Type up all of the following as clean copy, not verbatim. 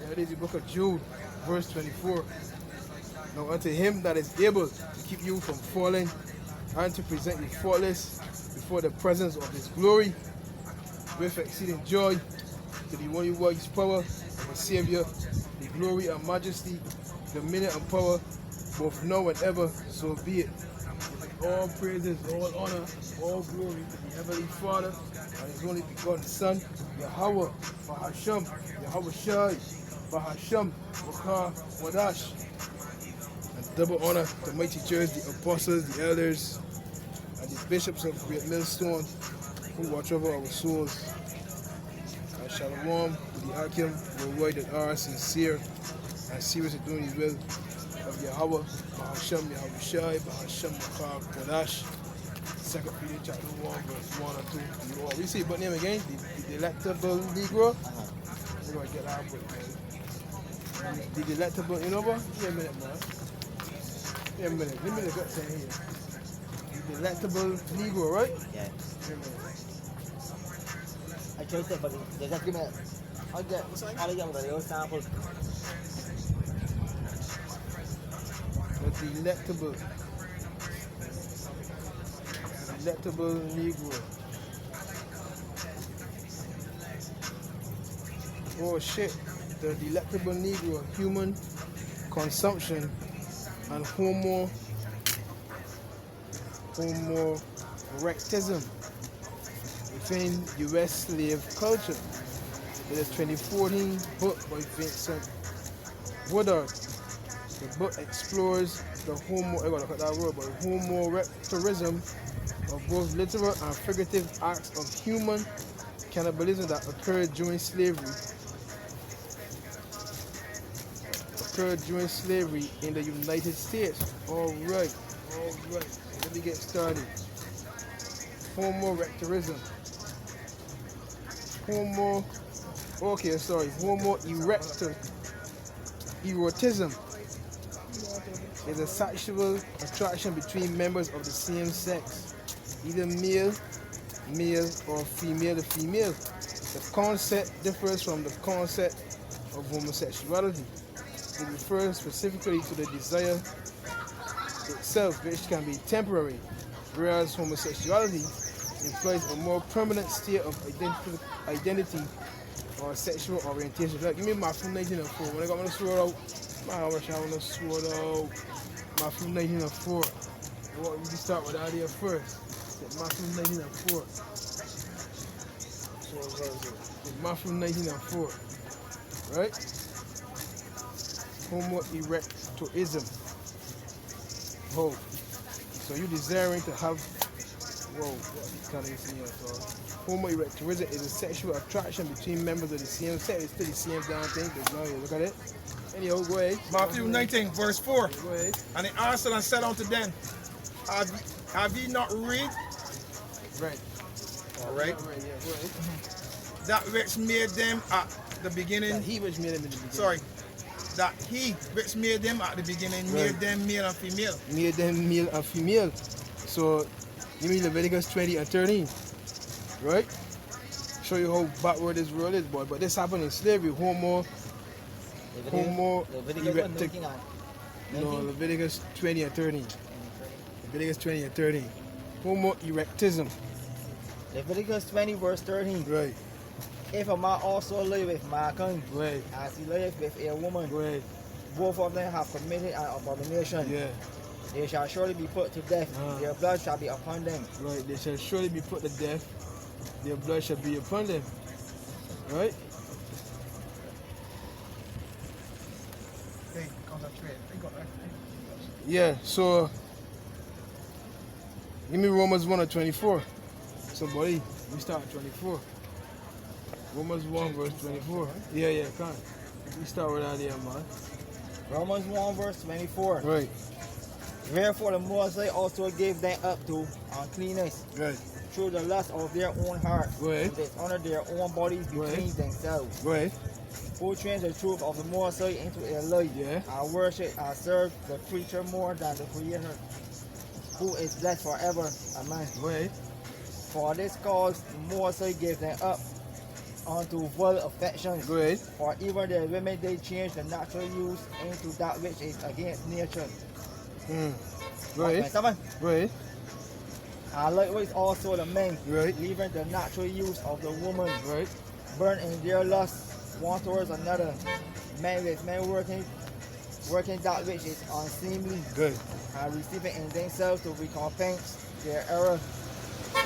That is the book of Jude, verse 24. Now unto him that is able to keep you from falling and to present you faultless before the presence of his glory with exceeding joy, to the only wise power of a Savior, the glory and majesty, dominion and power, both now and ever, so be it. All praises, all honor, all glory to the Heavenly Father and his only begotten Son, YAHAWAH, BAHASHAM, YAHAWASHI, BAHASHAM, RAWCHAA, QADASH. And double honor to mighty church, the apostles, the elders, and the bishops of Great Millstone, who watch over our souls. And shalom to the Hakim, worldwide that are sincere and serious in doing his will, of YAHAWAH, BAHASHAM, YAHAWASHI, BAHASHAM, RAWCHAA, QADASH. 2 Peter chapter 1, verse 1 and 2. You all, we see but name again, the delectable Negro. We're going to get that book, man. The delectable, you know what? Give me a minute, man. Give me a minute. Give me the gut saying here. The delectable Negro, right? Yeah. Give me a minute. I chose it, but they just give me I'll get all of them the real sample. The delectable Negro. Oh shit. The delectable Negro, human consumption and homo erectism within U.S. slave culture. It is a 2014 book by Vincent Woodard. The book explores the homo erectorism of both literal and figurative acts of human cannibalism that occurred during slavery. In the United States. All right. Let me get started. Homo erectorism. Homo erotism is a sexual attraction between members of the same sex, either male or female to female. The concept differs from the concept of homosexuality. It refers specifically to the desire itself, which can be temporary, whereas homosexuality implies a more permanent state of identity or sexual orientation. Like, give me my from 1904. When I got my sword out, I wish I would sword out. My from 1904. We can start with that here first. My from 1904. My from 1904. Right? Homo erectorism. Oh. So you desiring to have Homo erectorism is a sexual attraction between members of the same sex. It's still the same damn thing. Look at it. Anyhow, go ahead. Matthew 19, verse 4. Go ahead. And he answered and said unto them, Have ye not read? Right. All right. Yeah, go ahead. That which made them at the beginning. That he which made them in the beginning. Sorry. That he which made them at the beginning made them male and female. Made them male and female. So, you mean Leviticus 20 and 13. Right? Show you how backward this world is, boy. But this happened in slavery. Leviticus 20 and 13. Leviticus 20 and 13. Homo erectism. Leviticus 20 verse 13. Right. If a man also live with mankind, Right. as he liveth with a woman, Right. both of them have committed an abomination. Yeah. They shall surely be put to death. Their blood shall be upon them. Right. They shall surely be put to death. Their blood shall be upon them. Right? Yeah, so give me Romans 1 and 24. Somebody, we start at 24. Romans 1 verse 24. Yeah, come on. We start with that there, man. Romans 1 verse 24. Right. Therefore the Moses also gave them up to uncleanness Right. through the lust of their own heart, Right. to dishonor their own bodies between themselves. Right. Who changed the truth of the Moses into a lie, Yeah. and worship and serve the creature more than the Creator, who is blessed forever. Amen. Right. For this cause Moses gave them up, unto full affection. Go ahead. For even the women they change the natural use into that which is against nature. Go ahead. Seven. Go ahead. And likewise also the men, Right. leaving the natural use of the woman, Right. burn in their lust one towards another. Men with men working that which is unseemly, Good. and receiving in themselves to recompense their error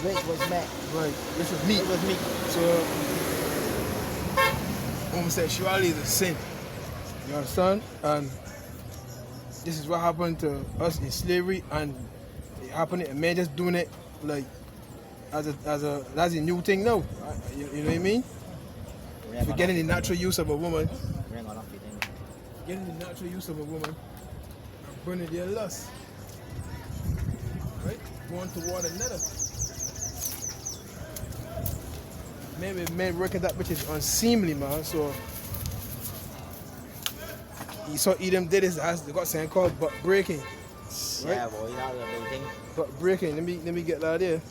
which was met. Right. This is meat. It was me. So homosexuality is a sin. You understand? And this is what happened to us in slavery, and it happened. A man just doing it like as a new thing now. You know what I mean? Forgetting the natural use of a woman. Forgetting the natural use of a woman and burning their lust. Right? One toward another. Man working that which is unseemly, man. So you saw Edom did this. They got something called butt breaking. Right? Yeah, boy, that was a big thing. Butt breaking. Let me get that there.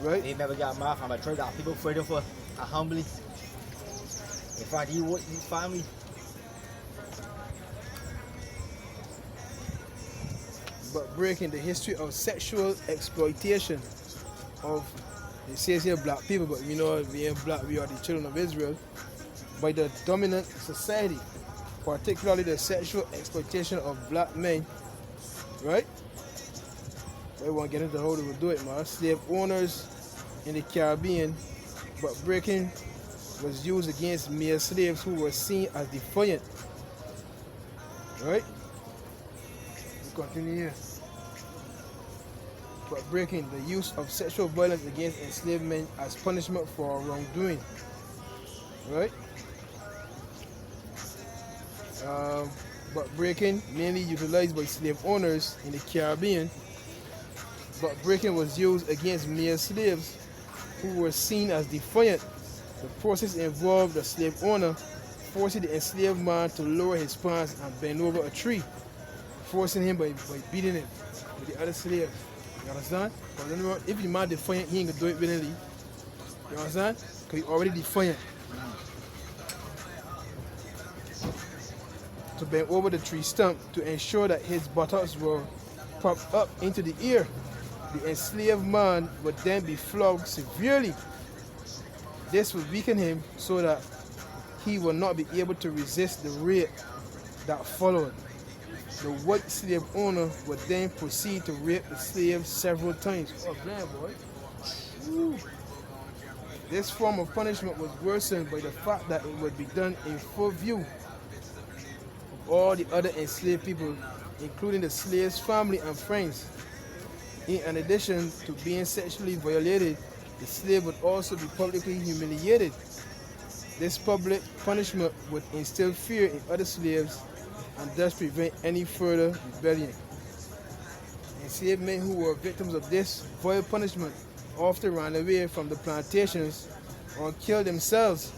Right? He never got mad from a church that people afraid of humbly. In fact, he would his family. But breaking the history of sexual exploitation of, it says here, black people, but we know we ain't black, we are the children of Israel, by the dominant society, particularly the sexual exploitation of black men, right? I won't get into how they would do it, man. Slave owners in the Caribbean, but breaking was used against male slaves who were seen as defiant, right? We continue here. But breaking the use of sexual violence against enslaved men as punishment for wrongdoing, right? But breaking mainly utilized by slave owners in the Caribbean. But breaking was used against male slaves who were seen as defiant. The process involved the slave owner forcing the enslaved man to lower his pants and bend over a tree, forcing him by beating him with the other slaves. You understand? Because if the man defiant, he ain't gonna do it willingly. You understand? Because he already defiant. To bend over the tree stump to ensure that his buttocks were propped up into the air. The enslaved man would then be flogged severely. This would weaken him so that he would not be able to resist the rape that followed. The white slave owner would then proceed to rape the slave several times. Oh, damn, boy. Woo. This form of punishment was worsened by the fact that it would be done in full view of all the other enslaved people, including the slave's family and friends. In addition to being sexually violated, the slave would also be publicly humiliated. This public punishment would instill fear in other slaves and thus prevent any further rebellion. Enslaved men who were victims of this vile punishment often ran away from the plantations or killed themselves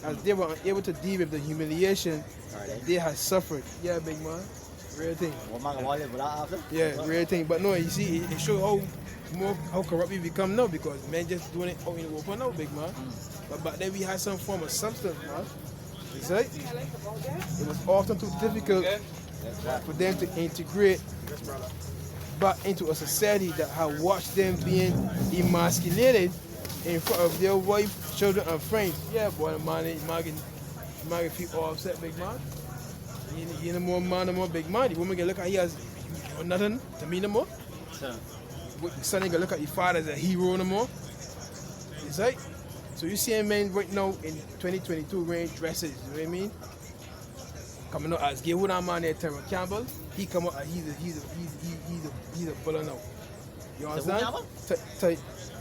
as they were unable to deal with the humiliation that they had suffered. Yeah, big man. Real thing. Yeah, real thing. But no, you see, it shows how corrupt we become now, because men just doing it out in the open now, big man. But back then we had some form of substance, man. You right? It was often too difficult for them to integrate back into a society that had watched them being emasculated in front of their wife, children, and friends. Yeah, boy, the man, you might feel all upset, big man. You know more man, no more big man. The woman can look at you as nothing to me no more. The son ain't gonna look at your father as a hero no more. It's right. So you see a man right now in 2022 wearing dresses, you know what I mean? Coming out as gay. Who that man there, Terry Campbell? He come out as he's a bullet now. You understand?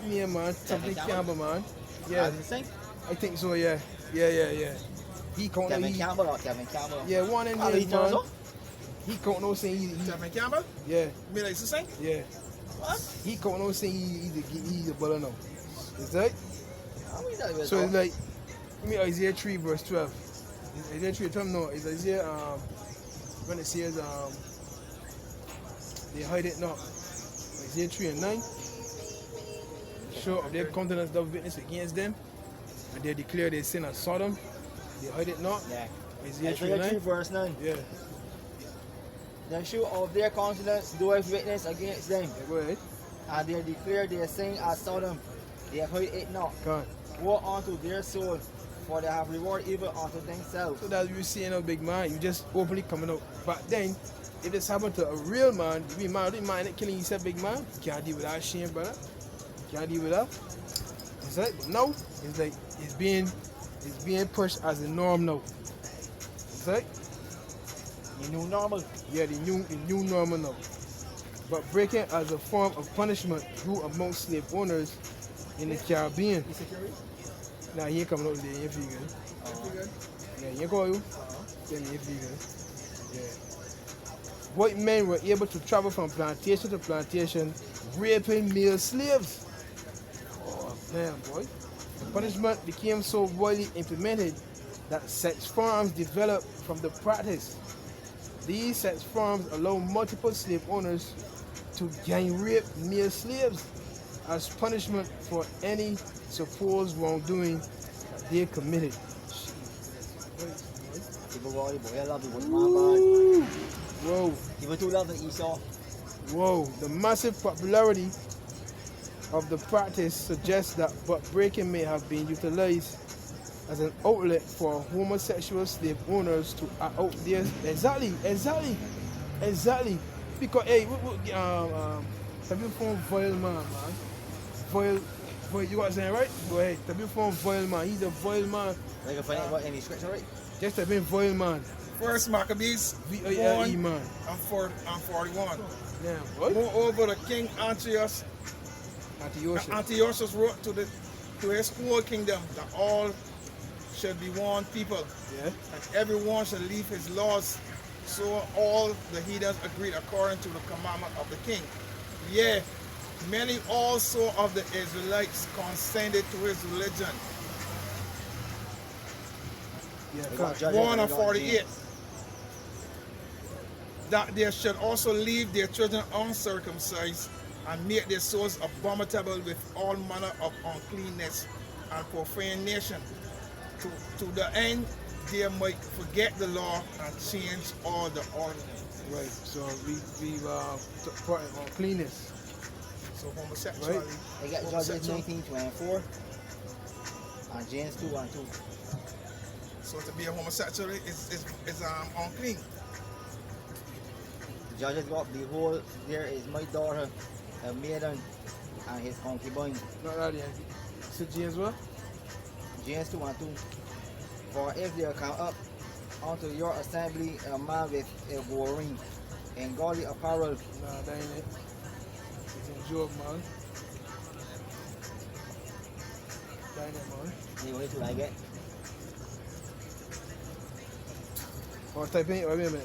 Yeah, man. Something Campbell, man. Yeah. I think so, yeah. Yeah. He count Kevin Campbell or Kevin Campbell? Yeah, one in there, man. He count no saying he Kevin Campbell? Yeah. You mean like the same? Yeah. What? He count no saying he's a bullet now. Is that? So it's like, give me Isaiah 3 verse 12. Isaiah 3 12, no, it's Isaiah when it says they hide it not. Isaiah 3 and 9. sure of their countenance thou witness against them, and they declare their sin as Sodom. They hide it not. Yeah. Isaiah Isaiah 3 3:9. verse 9. Yeah. The show of their countenance doeth witness against them, Yeah, go ahead. and they declare their sin as Sodom. They hide it not. Come on. Woe unto their soul, for they have reward evil unto themselves. So that's what you see in a big man. You just openly coming out. But then, if this happened to a real man, you be mad, killing yourself, big man. You can't deal with that shame, brother. You can't deal with that. It's like, but now, it's like, it's being pushed as the norm now. It's like, The new normal. yeah, the new normal now. But breaking as a form of punishment grew among slave owners in the Caribbean. You security? Nah, he ain't coming out there, he ain't figuring. Yeah, he ain't call you. Yeah, he ain't figuring. Yeah. White men were able to travel from plantation to plantation, raping male slaves. Oh man, boy. The punishment became so widely implemented that sex farms developed from the practice. These sex farms allow multiple slave owners to gang rape male slaves as punishment for any supposed wrongdoing that they committed. People go, boy, I love you, but my bad. Whoa. People too love the Esau. Whoa, the massive popularity of the practice suggests that butt breaking may have been utilized as an outlet for homosexual slave owners to act out their exactly. Because hey, have you found Vile man? Vile, you got what I'm saying, right? Go ahead. Have you found Vile man? He's a Vile man. Like you find out any scripture, right? Just have been Vile man. First Maccabees V-I-L-E 1 man. and 41. Damn, what? Moreover, the king Antiochus wrote to his whole kingdom that all should be one people, Yeah. and everyone should leave his laws. So all the heathens agreed according to the commandment of the king. Yeah, many also of the Israelites consented to his religion. Yeah, 1 and 48. That they should also leave their children uncircumcised and make their souls abominable with all manner of uncleanness and profanation, to the end they might forget the law and change all the ordinance. right. So we took part in uncleanness. So homosexuality. They got Judges 19:24 and James 2:2. So to be a homosexual is unclean. Judges got, behold, there is my daughter, a maiden, and his concubine. Not that yet. So James what? James 2:2. For if there come up unto your assembly a man with a gold ring and godly apparel, Nah, that ain't it. It's in Job, man. That ain't it, man. you know to like it. Oh, type in. Wait a minute, man.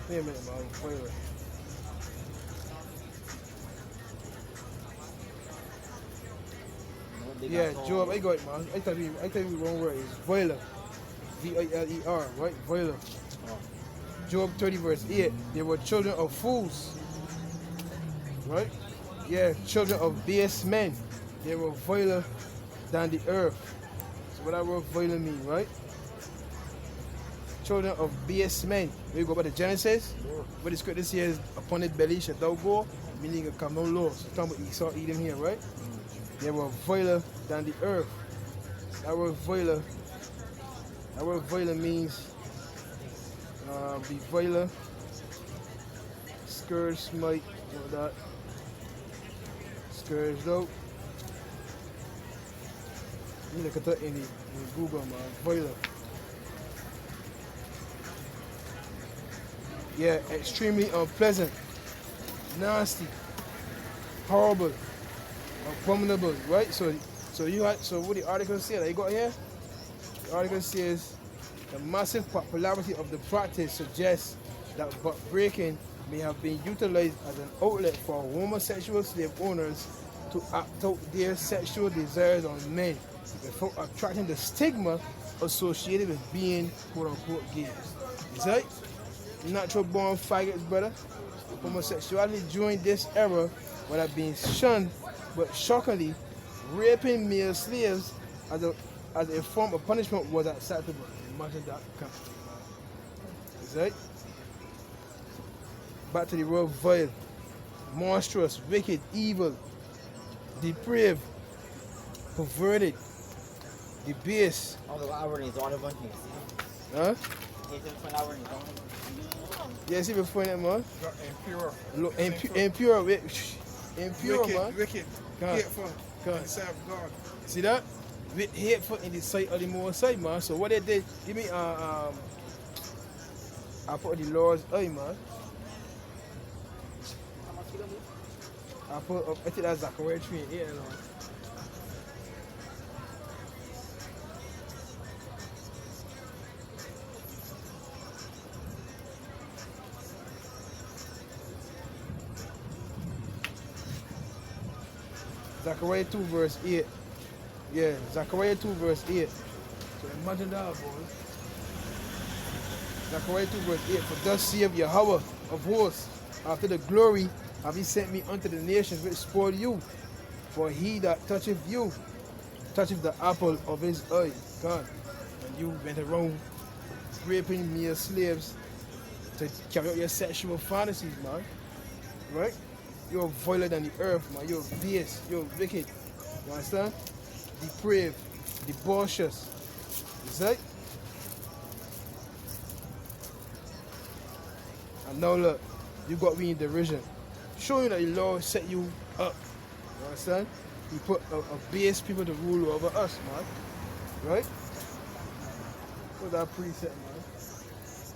Wait a minute, man. Wait. Yeah, Job, I got it, man. I thought we wrong word. It's Voiler. V-I-L-E-R, right? Voiler. Job 30 verse 8. They were children of fools. Right? Yeah, children of base men. They were voiler than the earth. So what that word voiler mean, right? Children of base men. We go by the Genesis. But the scripture says, upon his belly shall thou go, meaning a come no law. So talking about Esau eat him here, right? They were voiler than the earth. That word voiler means be voiler, scourge, smite, you know that. Scourged out. You look at that in Google, man. Voiler. Yeah, extremely unpleasant, nasty, horrible, abominable, right? So what the article said, I got here? The article says the massive popularity of the practice suggests that butt breaking may have been utilized as an outlet for homosexual slave owners to act out their sexual desires on men without attracting the stigma associated with being quote unquote gay. Is that? natural born faggots, brother. Homosexuality during this era would have been shunned, but shockingly, raping male slaves as a form of punishment was acceptable. Imagine that. Is right? Back to the word vile, monstrous, wicked, evil, depraved, perverted, debased. Although I already thought of one here. Huh? See? Yeah, see before that, man. Impure. Look, impure, impure, Wicked, man. wicked, God. hateful, God. in the sight of God. See that? With hateful in the sight of the Most High, man. So what they did, give me I put the Lord's eye, man. I think that's Zachariah 3:8 and all. Zechariah 2 verse 8. Yeah, Zechariah 2 verse 8. So imagine that, boys. Zechariah 2 verse 8. For thus saith Yahawah of hosts, after the glory have he sent me unto the nations which spoil you. For he that toucheth you, toucheth the apple of his eye. God. And you went around raping male slaves to carry out your sexual fantasies, man. Right? You're violent than the earth, man. You're base. You're wicked. You understand? Depraved. Debaucherous. Is that? And now look, you got me in derision. Showing that the Lord set you up. You understand? He put a base people to rule over us, man. Right? What's that preset,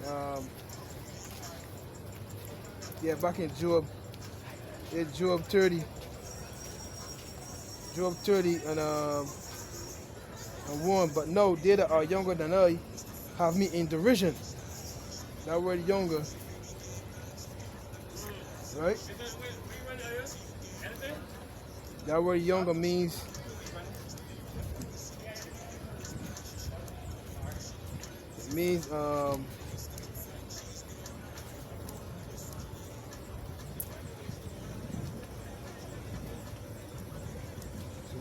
man? Yeah, back in Job. It's Job 30. Job 30 and 1. But no, they that are younger than I have me in derision. That word younger. Right? That word younger means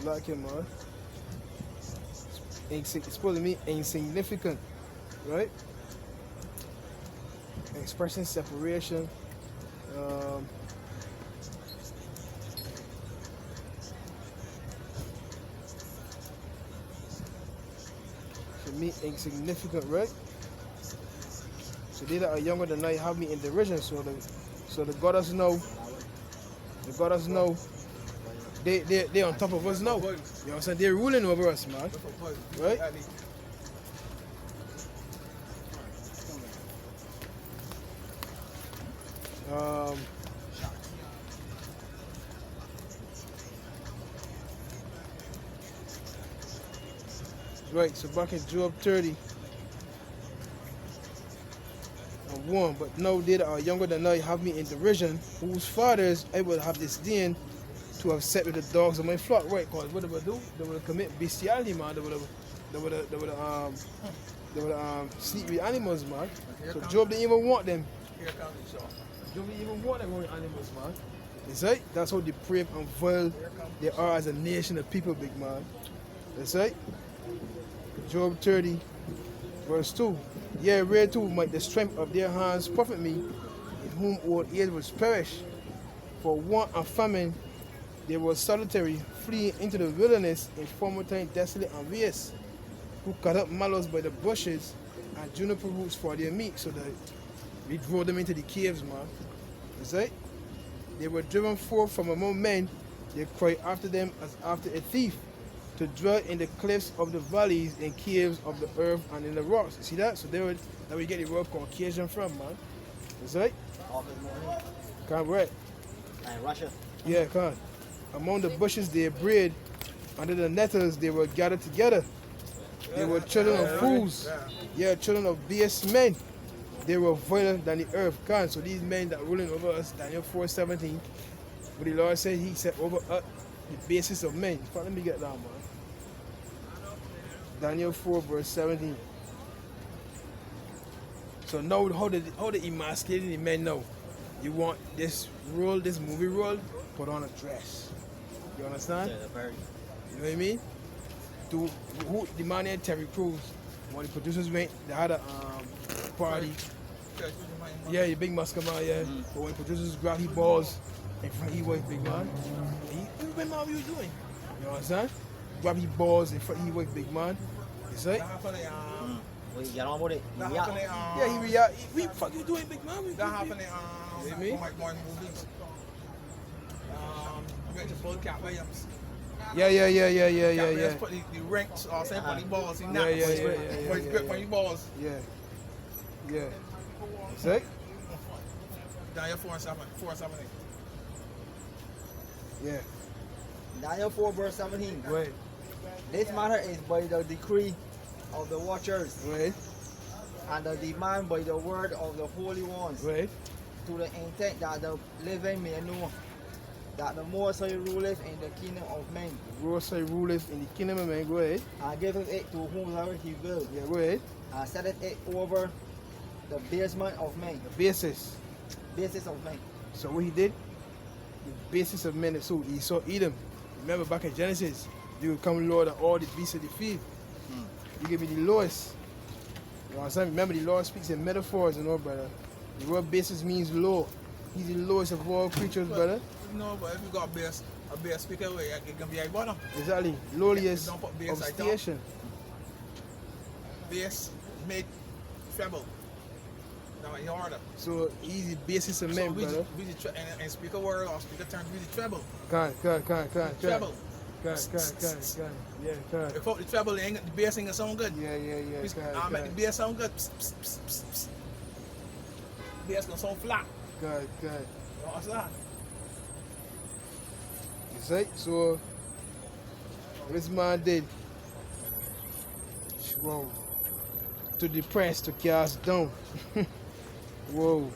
like him, man. It's supposed to mean insignificant, right? Expressing separation. To me, insignificant, right? So they that are younger than I have me in derision. So the goddess know. The goddess know. They on top of us now. You know what I'm saying? They're ruling over us, man. Right? Right, so back in Job 30 and 1, but no, they that are younger than I have me in derision, whose fathers I will have disdain to have set with the dogs of my flock. Right, because what they would do? They would commit bestiality, man. They would sleep with animals, man. So Job didn't even want them. Job didn't even want them with animals, man. That's right. That's how depraved and vile they are as a nation of people, big man. That's right. Job 30, verse 2. Yea, whereto might the strength of their hands profit me, in whom old age was perished. For want and famine they were solitary, fleeing into the wilderness in former time desolate and waste, who cut up mallows by the bushes and juniper roots for their meat, so that we drove them into the caves, man. That's right. They were driven forth from among men, they cried after them as after a thief, to dwell in the cliffs of the valleys, in caves of the earth and in the rocks. You see that? So that we get the word Caucasian from, man. That's right. Can't right. And Russia. Yeah, can't. Among the bushes they bred, under the nettles they were gathered together. They were children of fools. Yeah, children of base men. They were violent than the earth. Can't. So these men that ruling over us, Daniel 4:17, what the Lord said, he set over us the basis of men. In fact, let me get that, man. Daniel 4 verse 17. So now how the emasculating the men know? You want this role, this movie role, put on a dress. You understand? Yeah, very. You know what I mean? The man named Terry Crews, when the producers went, they had a party. Yeah, the big muscle man, yeah. But when the producers grabbed his balls in front of his wife, big man, he remember what he was doing. You understand? Grab his balls in front of his wife, big man. You see? Wait, you know about it? That Yeah. happened in, Yeah, he react. What the fuck you doing, big man? that happened in You mean? one movies. We went to Full Cat Williams. Yeah. Williams put the ranks or same for the balls. He knocked Yeah. for his grip on the balls. Yeah. See? Down here 4 and 7, 4 and 7. Yeah. Daniel 4 verse 17. Wait. This matter is by the decree of the watchers Wait. and the demand by the word of the holy ones, Wait. to the intent that the living may know that the Most High ruleth in the kingdom of men, Roadside rulers in the kingdom of men. Go ahead. and giveth it to whomsoever he will, Yeah, go ahead. and setteth it over the basement of men. The basis. Basis of men. So what he did, the basis of men is who? Esau, Edom. Remember back in Genesis, you will come Lord of all the beasts of the field. You give me the lowest. You understand? Remember the Lord speaks in metaphors and all, brother. The word basis means low. He's the lowest of all creatures, brother. No, but if you got a bass speaker, it can be at bottom. Exactly. Lowliest Don't put bass of like that. station. Bass, mid, treble. Now it's harder. So he's the basis of men, brother. And speaker word or speaker terms, we the treble. Can. Treble. Yeah, can. Without the treble, the bass ain't gonna sound good. Yeah, I make the bass sound good. Bass gonna sound flat. Good. What's that? You see? So, what this man did, whoa, to depress, to cast down. Whoa.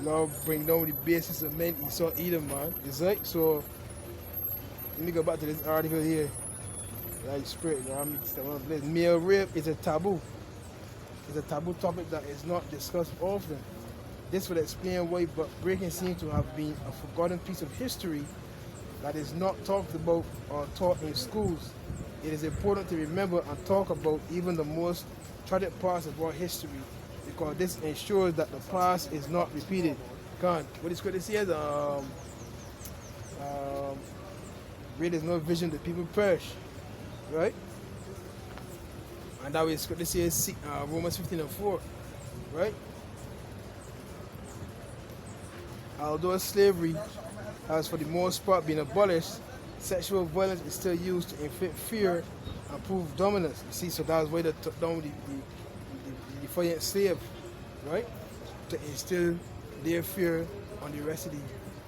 Lord bring down the basis of men, Esau, Edom, man. You see? So, let me go back to this article here. Like straight, you know, I'm this male rape is a taboo. It's a taboo topic that is not discussed often. This will explain why breaking seems to have been a forgotten piece of history that is not talked about or taught in schools. It is important to remember and talk about even the most tragic parts of our history, because this ensures that the past is not repeated. What the scripture says, where there's no vision, the people perish, right? And that way scripture says Romans 15:4, right? Although slavery has for the most part been abolished, sexual violence is still used to inflict fear and prove dominance. You see, so that's why they took down the defiant slave, right? To instill their fear on the rest of the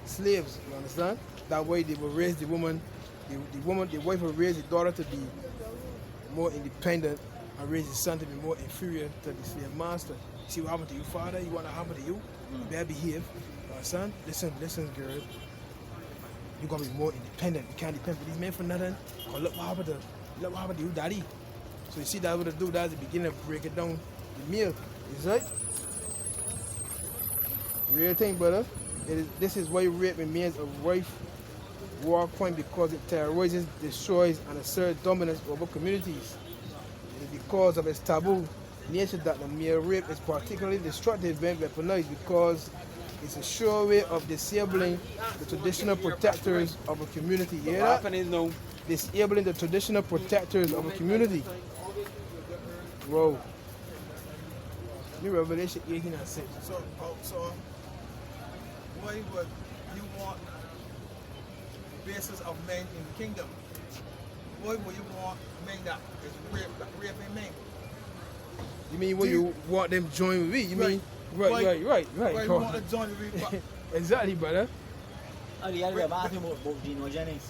slaves. You understand? That way they will raise the woman, the wife will raise the daughter to be more independent and raise the son to be more inferior to the slave master. See what happened to you, father? You want to happen to you? You better behave. Son, listen, girl. You're gonna be more independent. You can't depend on these men for nothing. Cause look what happened to you, daddy. So you see that what to do, that's the beginning of breaking down the meal. Is right? Real thing, brother. This is why rape remains a rife war point, because it terrorizes, destroys, and asserts dominance over communities. It is because of its taboo nature that the male rape is particularly destructive when weaponized, because it's a sure way of disabling the traditional protectors of a community. You hear that? Disabling the traditional protectors of a community. Whoa. New Revelation 18 and 6. So why would you want the basis of men in the kingdom? Why would you want men that is raping men? You mean when you want them to join with me? You mean right. Why you want to join the reap? Exactly, brother. Oh, the other bathroom about Gino Jennings.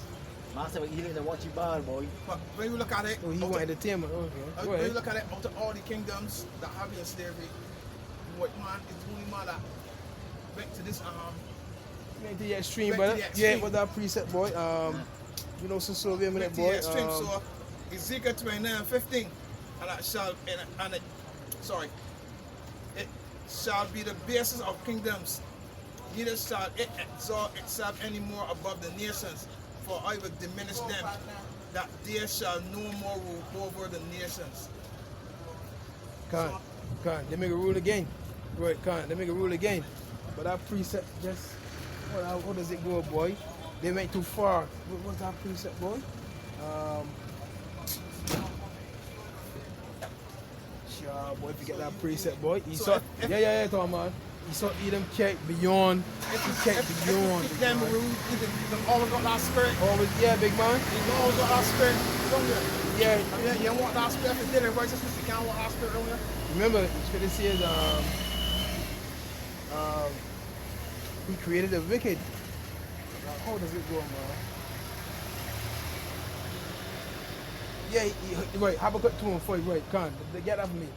Master, he didn't watch you ball, boy. But when you look at it, Oh, he want entertainment. Okay. Go when you ahead. look at it, out of all the kingdoms that have been slavery, white man is the only man that went to this Went to the extreme, Went to brother. the extreme. Yeah, with that preset, boy. You know, so we a minute, boy. extreme. So Ezekiel 29:15, and I shall sorry, shall be the basis of kingdoms, neither shall it exalt itself any more above the nations, for I will diminish them, that there shall no more rule over the nations. Khan, they make a rule again. Right, Khan, they make a rule again. But that precept just, how does it go, boy? They went too far. What's that precept, boy? Sure, boy, if you get that precept, boy. Esau, yeah, Tom, man. Esau Edom kept beyond. Them rule, them always got that spirit. Always, yeah, big man. You always got that spirit. Don't you? Yeah. You want that spirit for dealing righteousness, you can't want that spirit, don't you? Remember, Scripture says, he created the wicked. How does it go, man? Yeah, right. Habakkuk 2:4, right? Khan, get that for me.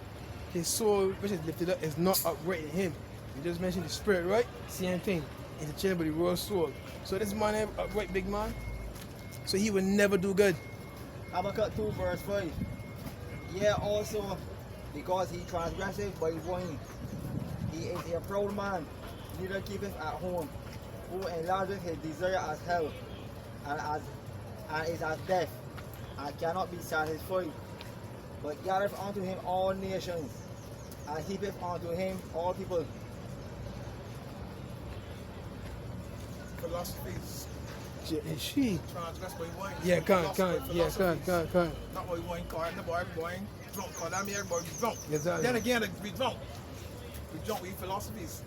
His soul, which is lifted up, is not upright in him. You just mentioned the spirit, right? Same thing. It's a chain but the royal sword. So this man ain't upright, big man. So he would never do good. Habakkuk 2 verse 5. Yeah, also because he transgresseth by wine. He is a proud man, neither keepeth at home, who enlargeth his desire as hell, and is as death, and cannot be satisfied, but gathereth unto him all nations, and heapeth unto him all people. Philosophies. She. Transgress by wine. Yeah, Khan. Not by wine, card, no boy, wine. Drunk, card, I mean everybody be drunk. Exactly. Then again, we drunk. We drunk with philosophies.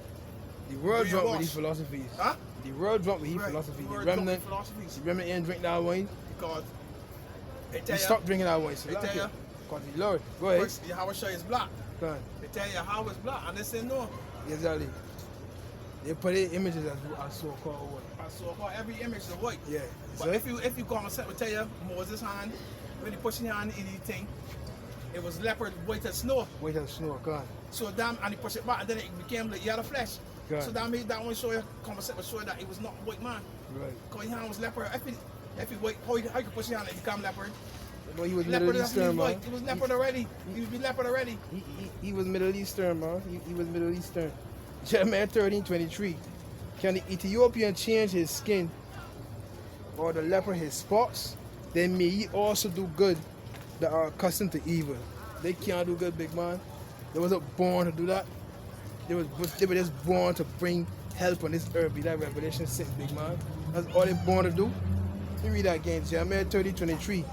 The world drunk with these philosophies. Huh? The world drunk with these philosophies. The remnant ain't drink that wine. Because he stopped drinking that wine. So they tell you. Because the Lord. Go ahead. YAHAWASHI is black. Khan. They tell you how it's black, and they say no. Exactly. They put their images as so-called what? So-called every image is white. Yeah. But So if you come and set, we tell you Moses' hand, when he pushed his hand in the thing, it was leopard white as snow. White as snow, Khan. So damn, and he pushed it back, and then it became like yellow flesh. God. So that made that one show you, come and set, show you that he was not a white man. Right. Because his hand was leopard. If he white, how you could push his hand and become leopard? Well, he was Leopard Middle Eastern, man. He was leopard already. He would be leopard already. He was Middle Eastern, man. He was Middle Eastern. Jeremiah 13:23. Can the Ethiopian change his skin, or the leper his spots? Then may ye also do good that are accustomed to evil. They can't do good, big man. They wasn't born to do that. They were just born to bring help on this earth. Be that Revelation 6, big man. That's all they born to do. Let me read that again. Jeremiah 13:23.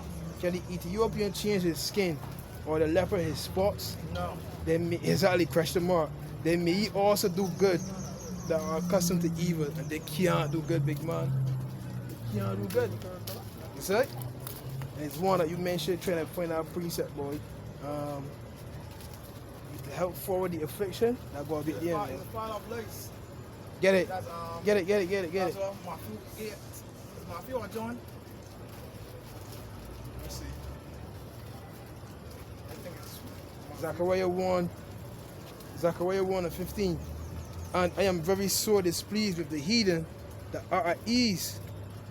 Can the Ethiopian change his skin, or the leper his spots? No. Then may, exactly, question mark. Then may ye also do good that are accustomed to evil, and they can't do good, big man. They can't do good. You see? And it's one that you mentioned, trying to find out precept, boy. To help forward the affliction, that gotta be the end. It's a final place. Get it. That's, Get it. That's all my food is. My food on John. Let's see. I think it's Zechariah 1:15. And I am very sore displeased with the heathen that are at ease,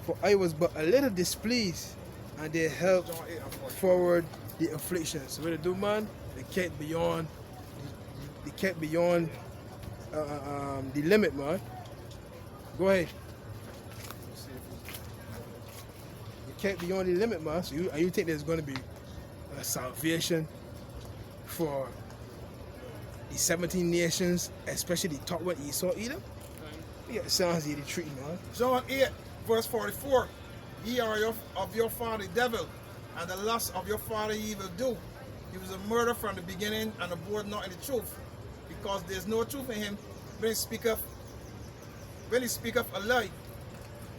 for I was but a little displeased, and they helped John 8 and 14. forward the affliction. So what they do, man? They kept beyond the limit, man. Go ahead. Let's see if They kept beyond the limit, man. So you think there's going to be a salvation for the 17 nations, especially the top one, Esau, Edom? You got sounds here, the treaty, man. John 8, verse 44. Ye are of your father the devil, and the lust of your father ye will do. He was a murderer from the beginning, and abode not in the truth, because there is no truth in him. When he speaketh a lie,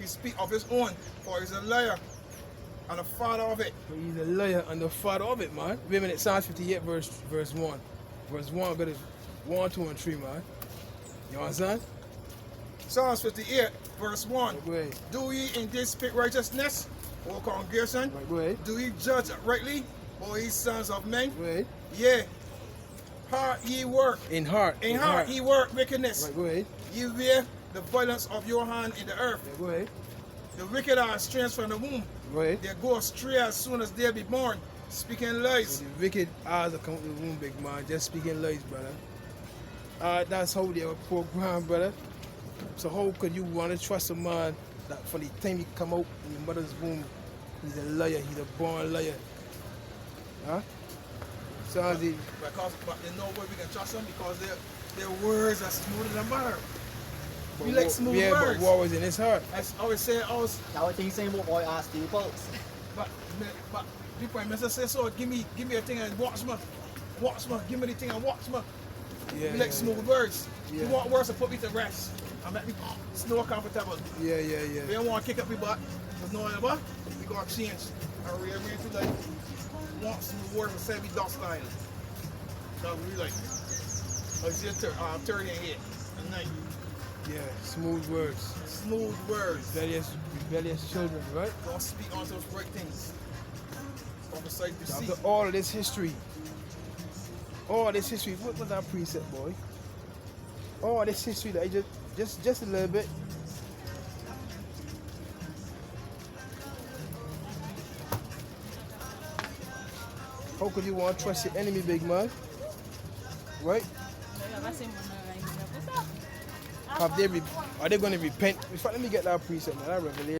he speak of his own, for he is a liar and a father of it. But he's a liar and the father of it, man. Wait a minute, Psalms 58, verse 1. Verse 1, but it's 1, 2, and 3, man. You understand? Psalms 58, verse 1. Right, go ahead. Do ye indeed speak righteousness, O congregation? Right, go ahead. Do ye judge rightly, O ye sons of men? Go ahead. Yea, heart ye work. In heart. In heart ye work wickedness. Right, go ahead. Ye wear the violence of your hand in the earth. Yeah, go ahead. The wicked are estranged from the womb. Go ahead. They go astray as soon as they be born, speaking lies. So the wicked eyes are coming to the womb, big man. Just speaking lies, brother. That's how they were programmed, brother. So how could you want to trust a man that from the time he come out in your mother's womb, he's a liar, he's a born liar? Huh? So But they know where we can trust them because their words are smoother than butter. We like smooth yeah, words. but war was in his heart. As I always say, Now what thing saying about boy ask people. but people must say so. Give me a thing and watch me, give me the thing and watch me. Yeah, We like smooth words. Yeah. We want words to put me to rest and make me snore comfortable. Yeah. We don't want to kick up your butt. There's no other butt. We got to change. And we agree to like want smooth words and say we docile. So we like, it's your 30 and 8 and 9. Yeah, smooth words. Smooth words. Rebellious children, right? Don't speak on those right things. Prophesy deceit. After all this history, what was that precept, boy? All this history that I just a little bit. How could you want to trust your enemy, big man? Right? Are they going to repent? In fact, let me get that precept, man. That revelation.